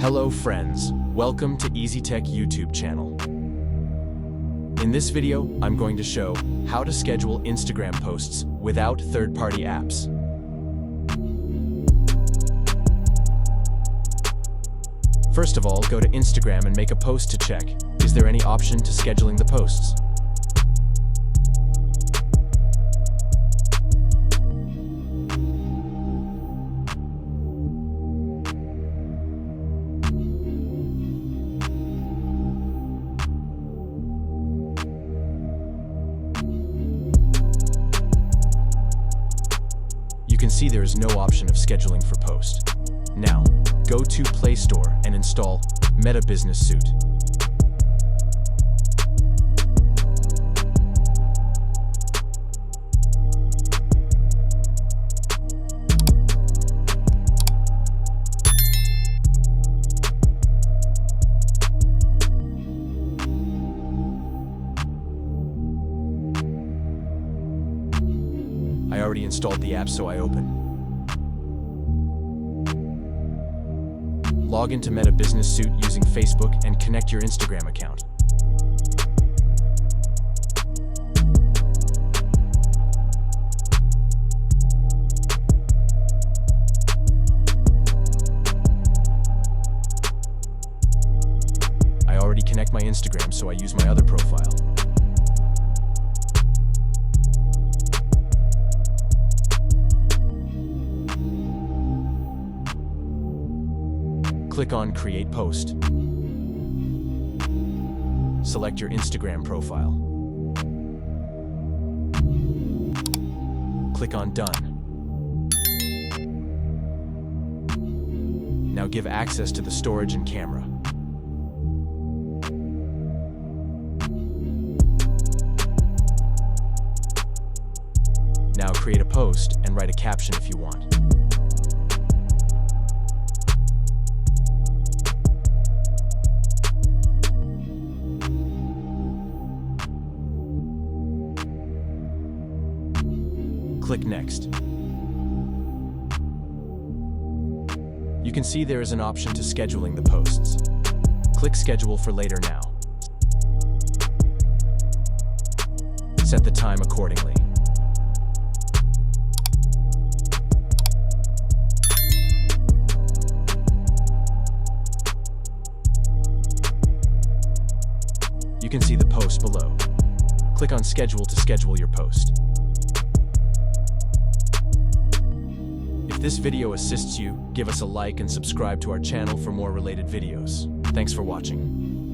Hello friends, welcome to EasyTech YouTube channel. In this video, I'm going to show how to schedule Instagram posts without third-party apps. First of all, go to Instagram and make a post to check, is there any option to scheduling the posts? You can see there is no option of scheduling for post. Now, go to Play Store and install Meta Business Suite. I already installed the app, so I open. Log into Meta Business Suite using Facebook and connect your Instagram account. I already connect my Instagram, so I use my other profile. Click on Create Post. Select your Instagram profile. Click on Done. Now give access to the storage and camera. Now create a post and write a caption if you want. Click Next. You can see there is an option to scheduling the posts. Click Schedule for later now. Set the time accordingly. You can see the post below. Click on Schedule to schedule your post. If this video assists you, give us a like and subscribe to our channel for more related videos. Thanks for watching.